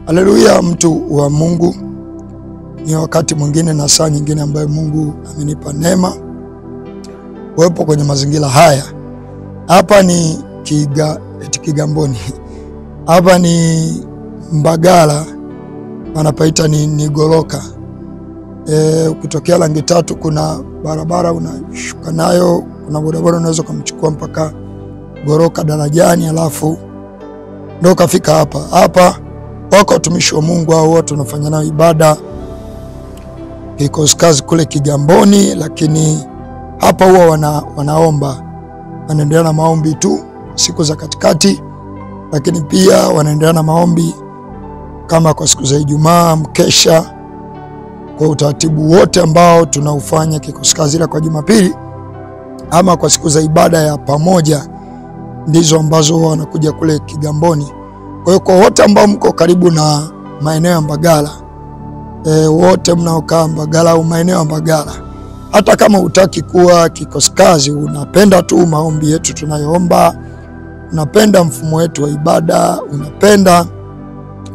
Haleluya, mtu wa Mungu. Ni wakati mwingine na saa nyingine ambayo Mungu amenipa neema kuwepo kwenye mazingira haya. Hapa ni Kigamboni. Hapa ni Mbagala, wanapaita ni Goroka. Ukitokea Langi Tatu kuna barabara unashuka nayo, kuna bodaboda unaweza kumchukua mpaka Goroka darajani, alafu ndio kafika hapa. Hapa wako watumishi wa Mungu hao wote tunafanya nao ibada kazi kule Kigamboni, lakini hapa huwa wanaomba, wanaendelea na maombi tu siku za katikati, lakini pia wanaendelea na maombi kama kwa siku za Ijumaa, mkesha, kwa utaratibu wote ambao tunaufanya kazi ile kwa Jumapili ama kwa siku za ibada ya pamoja, ndizo ambazo wanakuja kule Kigamboni. Kwa hiyo kwa wote ambao mko karibu na maeneo ya Mbagala, wote mnaokaa Mbagala au maeneo ya Mbagala, hata kama hutaki kuwa kazi, unapenda tu maombi yetu tunayoomba, unapenda mfumo wetu wa ibada, unapenda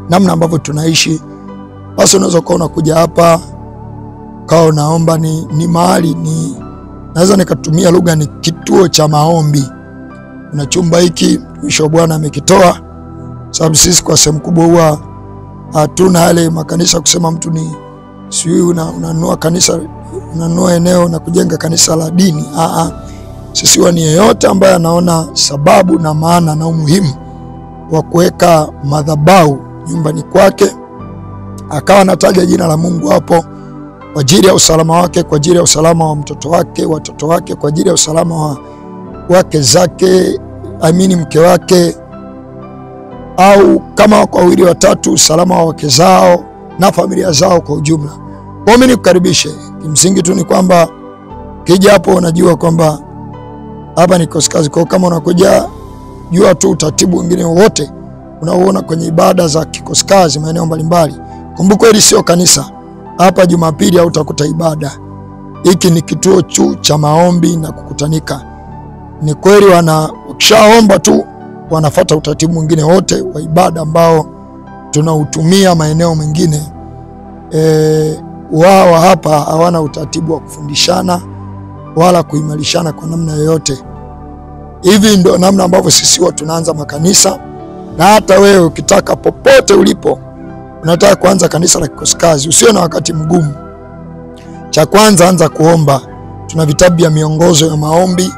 namna ambavyo tunaishi, basi unaweza kuwa unakuja hapa kao naomba. Ni mahali, naweza nikatumia lugha, ni kituo cha maombi. Una chumba hiki mtumishi wa Bwana amekitoa, sababu sisi kwa sehemu kubwa huwa hatuna yale makanisa kusema mtu ni sijui unanunua kanisa, unanunua eneo na kujenga kanisa la dini. Sisi ni yeyote ambaye anaona sababu na maana na umuhimu wa kuweka madhabahu nyumbani kwake, akawa anataja jina la Mungu hapo kwa ajili ya usalama wake, kwa ajili ya usalama wa mtoto wake, watoto wake, kwa ajili ya usalama wa wake zake, mke wake, au kama wako wawili watatu, usalama wa wake zao na familia zao kwa ujumla. Kwa mimi nikukaribishe. Kimsingi tu ni kwamba kija hapo unajua kwamba hapa ni kazi. Kwa kama unakuja, jua tu utaratibu mwingine wote unaoona kwenye ibada za kazi maeneo mbalimbali. Kumbuka hili sio kanisa. Hapa Jumapili au utakuta ibada. Hiki ni kituo cha maombi na kukutanika. Ni kweli wakishaomba tu wanafuata utaratibu mwingine wote wa ibada ambao tunautumia maeneo mengine. Wao hapa hawana utaratibu wa kufundishana wala kuimarishana kwa namna yoyote. Hivi ndio namna ambavyo sisi tunaanza makanisa. Na hata wewe ukitaka, popote ulipo, unataka kuanza kanisa la kazi, usio na wakati mgumu. Cha kwanza, anza kuomba. Tuna vitabu vya miongozo ya maombi.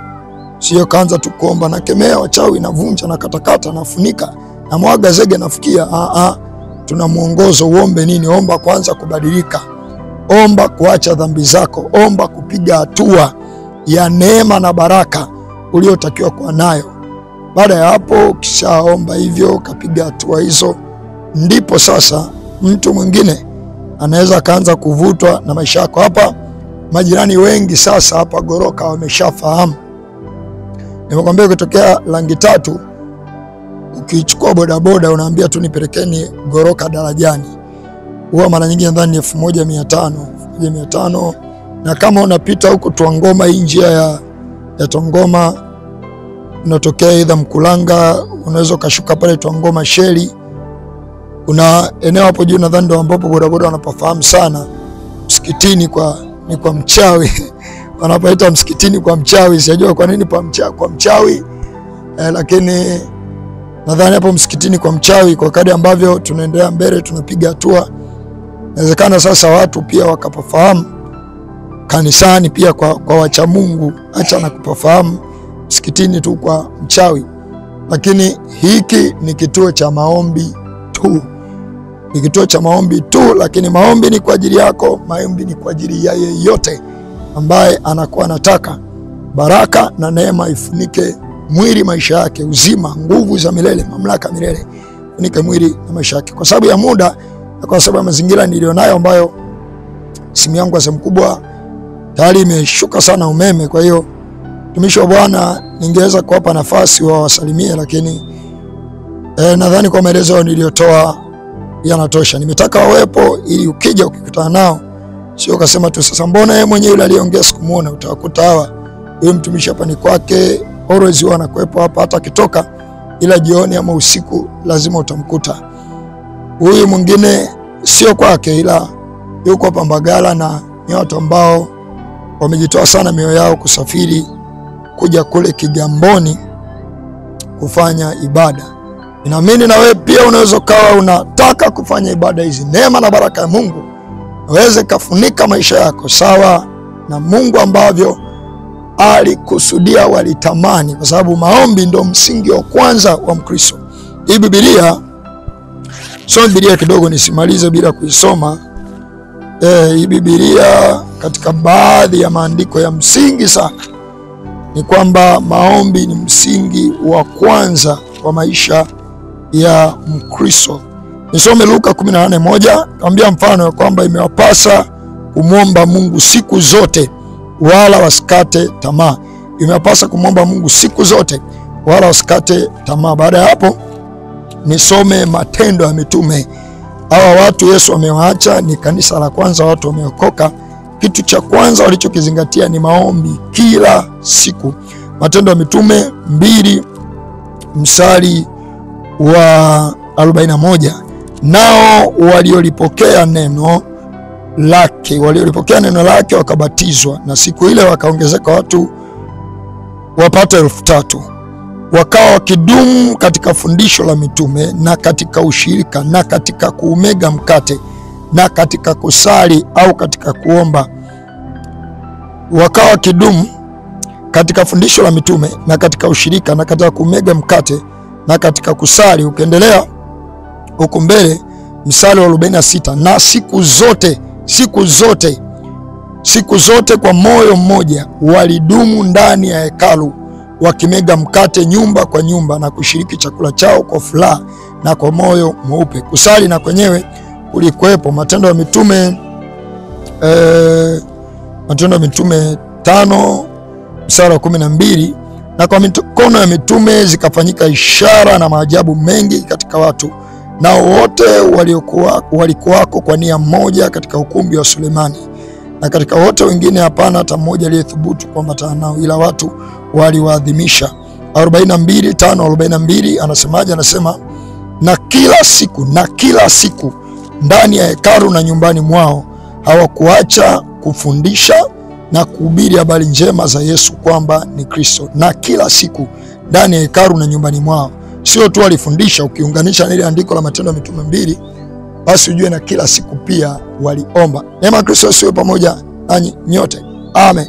Sio kaanza tu kuomba na kemea wachawi na vunja na katakata na funika na mwaga zege nafikia. Tuna mwongozo. Uombe nini? Omba kwanza kubadilika, omba kuacha dhambi zako, omba kupiga hatua ya neema na baraka uliotakiwa kuwa nayo. Baada ya hapo, ukishaomba hivyo, kapiga hatua hizo, ndipo sasa mtu mwingine anaweza kaanza kuvutwa na maisha yako. Hapa majirani wengi sasa hapa Goroka wameshafahamu. Nimekwambia ukitokea Langi Tatu, ukichukua bodaboda unaambia tu nipelekeni Goroka darajani, huwa mara nyingi nadhani ni 1500. Na kama unapita huko Twangoma, hii njia ya Twangoma unatokea aidha Mkulanga, unaweza ukashuka pale Twangoma Sheli. Kuna eneo hapo juu nadhani ndio ambapo bodaboda wanapafahamu sana, msikitini kwa mchawi. Wanapaita msikitini kwa mchawi. Sijajua kwa nini kwa mchawi, lakini nadhani hapo msikitini kwa mchawi. Kwa kadri ambavyo tunaendelea mbele, tunapiga hatua, inawezekana sasa watu pia wakapafahamu kanisani pia kwa wacha Mungu, acha na kupafahamu msikitini tu kwa mchawi. Lakini hiki ni kituo cha maombi tu. Ni kituo cha maombi tu, lakini maombi ni kwa ajili yako, maombi ni kwa ajili ya yeyote ambaye anakuwa anataka baraka na neema ifunike mwili, maisha yake, uzima, nguvu za milele, mamlaka milele, funike mwili na maisha yake. Kwa sababu ya muda na kwa sababu ya mazingira nilionayo, ambayo simu yangu kwa sehemu kubwa tayari imeshuka sana umeme, kwa hiyo mtumishi wa Bwana ningeweza kuwapa nafasi wasalimie, lakini nadhani kwa maelezo niliyotoa yanatosha. Nimetaka wawepo ili ukija ukikutana nao sio kasema tu sasa mbona yeye mwenyewe yule aliongea sikumuona. Utawakuta hawa, huyo mtumishi hapa ni kwake, always anakuepo hapa, hata akitoka ila jioni ama usiku lazima utamkuta. Huyu mwingine sio kwake, ila yuko Pambagala na ni watu ambao wamejitoa sana mioyo yao kusafiri kuja kule Kigamboni kufanya ibada. Ninaamini na wewe pia unaweza kawa unataka kufanya ibada hizi. Neema na baraka ya Mungu naweze kafunika maisha yako sawa na Mungu ambavyo alikusudia, walitamani, kwa sababu maombi ndio msingi wa kwanza wa Mkristo. Hii Biblia, soma Biblia kidogo nisimalize bila kuisoma. Hii Biblia katika baadhi ya maandiko ya msingi sana ni kwamba maombi ni msingi wa kwanza wa maisha ya Mkristo. Nisome Luka 18:1, kaambia mfano ya kwamba imewapasa kumwomba Mungu siku zote wala wasikate tamaa. Imewapasa kumwomba Mungu siku zote wala wasikate tamaa. Baada ya hapo nisome Matendo ya Mitume. Hawa watu Yesu amewaacha, ni kanisa la kwanza, watu wameokoka. Kitu cha kwanza walichokizingatia ni maombi kila siku. Matendo ya Mitume 2 mstari wa 41, nao waliolipokea neno lake wakabatizwa, na siku ile wakaongezeka watu wapata 3,000. Wakawa wakidumu katika fundisho la mitume na katika ushirika na katika kuumega mkate na katika kusali au katika kuomba. Wakawa wakidumu katika fundisho la mitume na katika ushirika na katika kuumega mkate na katika kusali. Ukiendelea huko mbele mstari wa 46, na siku zote kwa moyo mmoja walidumu ndani ya hekalu wakimega mkate nyumba kwa nyumba na kushiriki chakula chao kwa furaha na kwa moyo mweupe. Kusali na kwenyewe kulikuwepo. Matendo ya Mitume 5 mstari wa 12, na kwa mikono ya mitume zikafanyika ishara na maajabu mengi katika watu, nao wote walikuwako kwa nia moja katika ukumbi wa Sulemani, na katika wote wengine hapana hata mmoja aliyethubutu kuambatana nao, ila watu waliwaadhimisha. 42:5-42 anasemaje? Anasema na kila siku ndani ya hekalu na nyumbani mwao hawakuacha kufundisha na kuhubiri habari njema za Yesu kwamba ni Kristo. Na kila siku ndani ya hekalu na nyumbani mwao, sio tu walifundisha. Ukiunganisha na ile andiko la Matendo ya Mitume 2, basi ujue na kila siku pia waliomba. Neema Kristo siwe pamoja nanyi nyote. Amen.